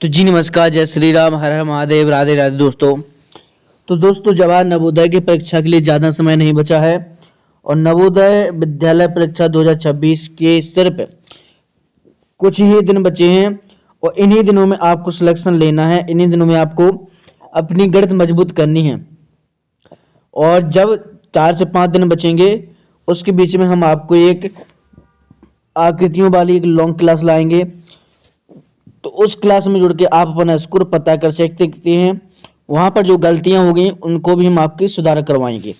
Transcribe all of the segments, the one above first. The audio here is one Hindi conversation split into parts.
तो जी नमस्कार, जय श्री राम, हर हर महादेव, राधे राधे दोस्तों। तो दोस्तों, जवाहर नवोदय की परीक्षा के लिए ज़्यादा समय नहीं बचा है और नवोदय विद्यालय परीक्षा 2026 के सिर्फ कुछ ही दिन बचे हैं और इन्हीं दिनों में आपको सिलेक्शन लेना है। इन्हीं दिनों में आपको अपनी गणित मजबूत करनी है और जब 4 से 5 दिन बचेंगे उसके बीच में हम आपको एक आकृतियों वाली एक लॉन्ग क्लास लाएंगे। तो उस क्लास में जुड़ के आप अपना स्कोर पता कर सकते हैं। वहाँ पर जो गलतियाँ हो गई उनको भी हम आपकी सुधार करवाएंगे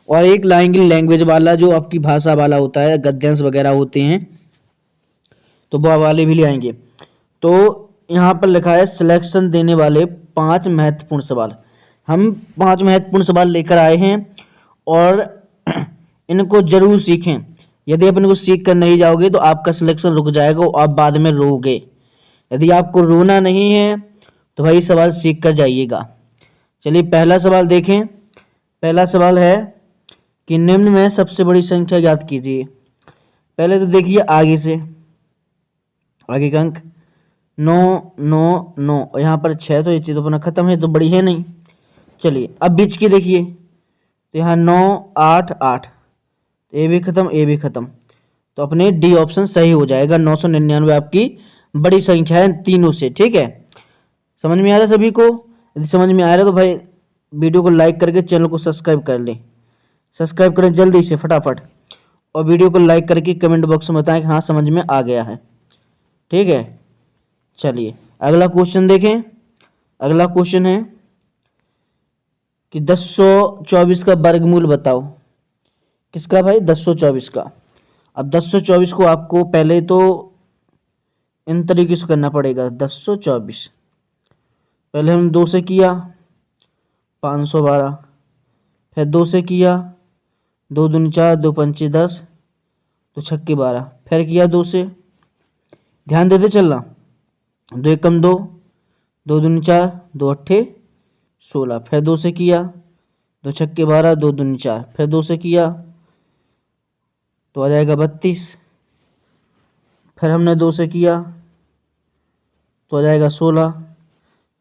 और एक लाएंगे लैंग्वेज वाला, जो आपकी भाषा वाला होता है, गद्यांश वगैरह होते हैं, तो वो वाले भी ले आएंगे। तो यहाँ पर लिखा है सिलेक्शन देने वाले 5 महत्वपूर्ण सवाल। हम 5 महत्वपूर्ण सवाल लेकर आए हैं और इनको जरूर सीखें। यदि आप इनको सीख कर नहीं जाओगे तो आपका सिलेक्शन रुक जाएगा और आप बाद में रोओगे। यदि आपको रोना नहीं है तो भाई सवाल सीख कर जाइएगा। चलिए पहला सवाल देखें। पहला सवाल है कि निम्न में सबसे बड़ी संख्या ज्ञात कीजिए। पहले तो देखिए आगे से, आगे का अंक 9 9 9 और यहाँ पर 6, तो ये चीज़ तो अपना खत्म है, तो बड़ी है नहीं। चलिए अब बीच की देखिए, तो यहाँ 9 8 8, तो ये भी खत्म, ये भी खत्म, तो अपने डी ऑप्शन सही हो जाएगा। 999 आपकी बड़ी संख्या है तीनों से। ठीक है, समझ में आ रहा है सभी को? यदि समझ में आ रहा है तो भाई वीडियो को लाइक करके चैनल को सब्सक्राइब कर लें। सब्सक्राइब करें जल्दी से फटाफट और वीडियो को लाइक करके कमेंट बॉक्स में बताएं कि हाँ समझ में आ गया है। ठीक है, चलिए अगला क्वेश्चन देखें। अगला क्वेश्चन है कि 1024 का वर्गमूल बताओ। किसका भाई? 1024 का। अब 1024 को आपको पहले तो इन तरीके से करना पड़ेगा। 1024 पहले हम 2 से किया 512, फिर 2 से किया 2 दूनी 4, 2 पंचे 10, 2 छक्के 12, फिर किया 2 से, ध्यान देते चलना, 2 एकम 2, 2 दूनी 4, 2 अट्ठे 16, फिर 2 से किया 2 छक्के 12, 2 दूनी 4, फिर 2 से किया तो आ जाएगा 32, फिर हमने 2 से किया तो आ जाएगा 16,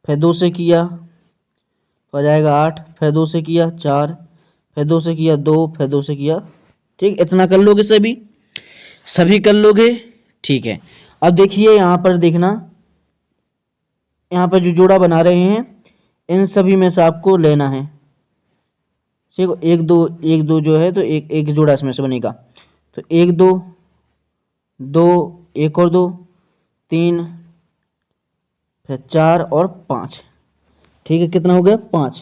फिर 2 से किया तो आ जाएगा 8, फिर 2 से किया 4, फिर 2 से किया 2, फिर 2 से किया। ठीक, इतना कर लोगे सभी कर लोगे? ठीक है। अब देखिए यहाँ पर देखना, यहाँ पर जो जोड़ा बना रहे हैं इन सभी में से आपको लेना है। ठीक, 1 2 जो है तो एक जोड़ा इसमें से बनेगा, तो 1 2 2, एक और 2 3, फिर 4 और 5। ठीक है, कितना हो गया? 5।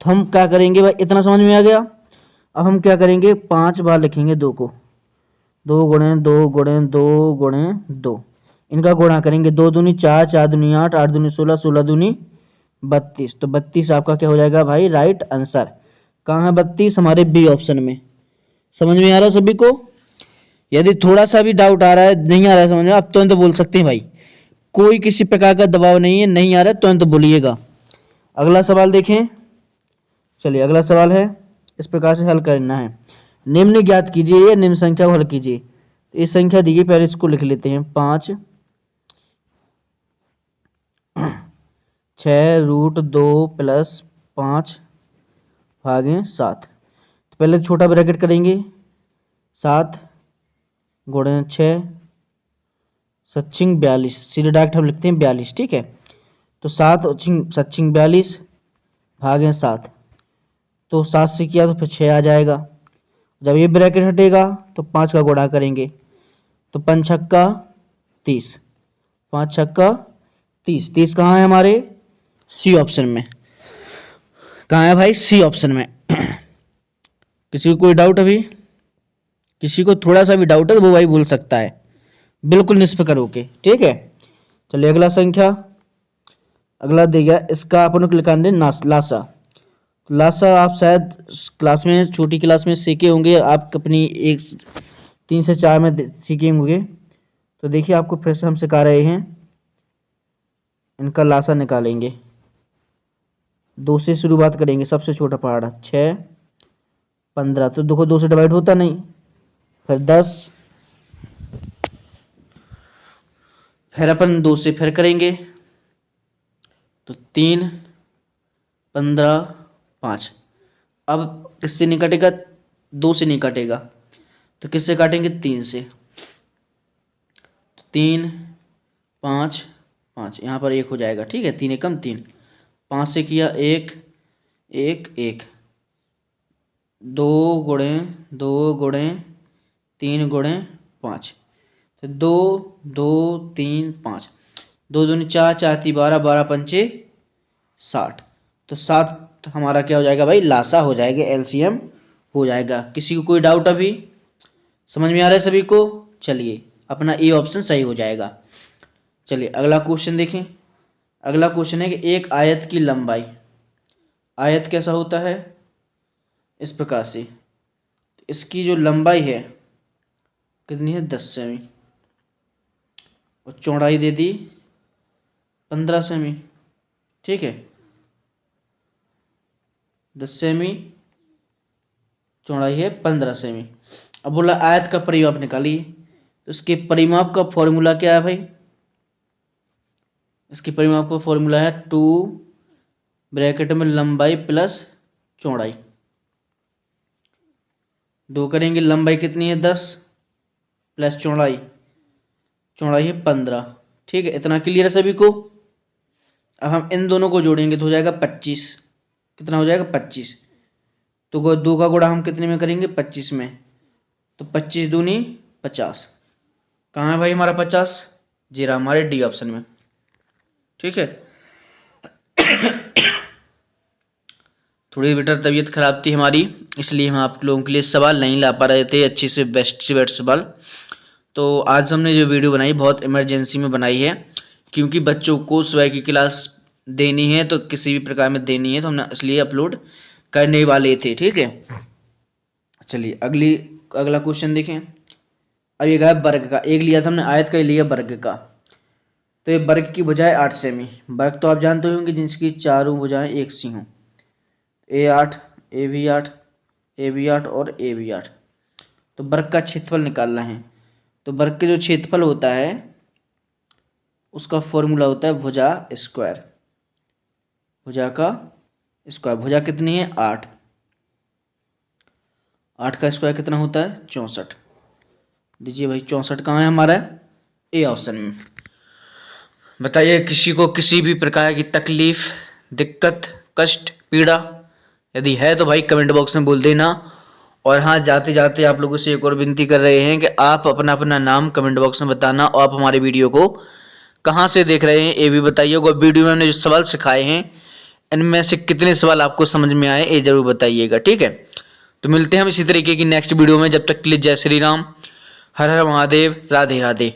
तो हम क्या करेंगे भाई, इतना समझ में आ गया। अब हम क्या करेंगे, 5 बार लिखेंगे 2 को, 2 गुणे 2 गुणे 2 गुणे 2, इनका गुणा करेंगे। 2 दूनी 4, 4 दूनी 8, 8 दूनी 16, 16 दूनी 32, तो 32 आपका क्या हो जाएगा भाई? Right answer. कहाँ है 32? हमारे बी ऑप्शन में। समझ में आ रहा है सभी को? यदि थोड़ा सा भी डाउट आ रहा है, नहीं आ रहा है समझ में, अब तुरंत बोल सकते हैं भाई, कोई किसी प्रकार का दबाव नहीं है। नहीं आ रहा है तुरंत बोलिएगा। अगला सवाल देखें। चलिए अगला सवाल है, इस प्रकार से हल करना है। निम्न ज्ञात कीजिए या निम्न संख्या को हल कीजिए। तो ये संख्या दी गई, पहले इसको लिख लेते हैं। 5 6√2 + 5 भागे 7। तो पहले छोटा ब्रैकेट करेंगे, 7 गुणे 6 सचिंग 42, सीधे डायरेक्ट हम लिखते हैं 42। ठीक है, तो 7 सचिंग 42 भागे 7, तो 7 से किया तो फिर 6 आ जाएगा। जब ये ब्रैकेट हटेगा तो 5 का गुणा करेंगे, तो 5 छक्का 30, 5 छक्का 30। 30 कहाँ है हमारे? सी ऑप्शन में। कहाँ है भाई? सी ऑप्शन में। किसी को कोई डाउट अभी? किसी को थोड़ा सा भी डाउट है तो वो भाई बोल सकता है, बिल्कुल निष्फिक्र होके। ठीक है, चलिए अगला संख्या, अगला दे गया, इसका अपन को लिखा दे लासा। तो लासा आप शायद क्लास में, छोटी क्लास में सीखे होंगे, आप अपनी 3 से 4 में सीखे होंगे। तो देखिए आपको फिर से हम सिखा रहे हैं, इनका लासा निकालेंगे। 2 से शुरुआत करेंगे, सबसे छोटा पहाड़ा 6 15, तो देखो 2 से डिवाइड होता नहीं, फिर 10, फिर अपन 2 से फिर करेंगे तो 3, 15, 5। अब किससे नहीं कटेगा? 2 से नहीं कटेगा, तो किससे काटेंगे? 3 से। तो 3, 5, 5 यहाँ पर 1 हो जाएगा, ठीक है। 3 एकम 3, 5 से किया 1, 1, 1, 2 गुणे 2 गुणे 3 गुणे 5, तो 2, 2, 3, 5, 2 दूनी 4, 4 ती 12, 12 पंचे 60। तो 7 हमारा क्या हो जाएगा भाई? लासा हो जाएगा, एलसीएम हो जाएगा। किसी को कोई डाउट अभी? समझ में आ रहा है सभी को? चलिए, अपना ए ऑप्शन सही हो जाएगा। चलिए अगला क्वेश्चन देखें। अगला क्वेश्चन है कि एक आयत की लंबाई, आयत कैसा होता है? इस प्रकार से, इसकी जो लंबाई है कितनी है? 10 सेमी, और चौड़ाई दे दी 15 सेमी, ठीक है। 10 सेमी, चौड़ाई है 15 सेमी। अब बोला आयत का परिमाप निकालिए, तो इसके परिमाप का फॉर्मूला क्या है भाई? इसके परिमाप का फॉर्मूला है 2 ब्रैकेट में लंबाई प्लस चौड़ाई। 2 करेंगे, लंबाई कितनी है? 10 प्लस चौड़ाई, चौड़ाई है 15, ठीक है। इतना क्लियर है सभी को? अब हम इन दोनों को जोड़ेंगे तो हो जाएगा 25। कितना हो जाएगा? 25। तो 2 का गुणा हम कितने में करेंगे? 25 में। तो 25 दूनी 50। कहाँ है भाई हमारा 50? जी रहा हमारे डी ऑप्शन में, ठीक है। थोड़ी बेटा तबीयत खराब थी हमारी, इसलिए हम आप लोगों के लिए सवाल नहीं ला पा रहे थे अच्छी से बेस्ट से बेस्ट सवाल। तो आज हमने जो वीडियो बनाई बहुत इमरजेंसी में बनाई है, क्योंकि बच्चों को सुबह की क्लास देनी है, तो किसी भी प्रकार में देनी है, तो हमने इसलिए अपलोड करने वाले थे, ठीक है। चलिए अगला क्वेश्चन देखें। अब ये है वर्ग का, एक लिया था हमने आयत का, लिया वर्ग का। तो ये वर्ग की भुजाएं 8 सेमी। वर्ग तो आप जानते होंगे जिसकी चारों भुजाएं एक सी हों। A8, AB8, AB8 और AB8। तो वर्ग का क्षेत्रफल निकालना है। तो वर्ग के जो क्षेत्रफल होता है उसका फॉर्मूला होता है भुजा स्क्वायर। भुजा का स्क्वायर, भुजा कितनी है? 8। 8 का स्क्वायर कितना होता है? 64। दीजिए भाई 64 कहाँ है हमारा? ए ऑप्शन में। बताइए, किसी को किसी भी प्रकार की तकलीफ, दिक्कत, कष्ट, पीड़ा यदि है तो भाई कमेंट बॉक्स में बोल देना। और हाँ, जाते जाते आप लोगों से एक और विनती कर रहे हैं कि आप अपना अपना नाम कमेंट बॉक्स में बताना, और आप हमारे वीडियो को कहाँ से देख रहे हैं ये भी बताइए। और वीडियो में हमने जो सवाल सिखाए हैं इनमें से कितने सवाल आपको समझ में आए ये जरूर बताइएगा, ठीक है। तो मिलते हैं हम इसी तरीके की नेक्स्ट वीडियो में। जब तक के लिए जय श्री राम, हर हर महादेव, राधे राधे।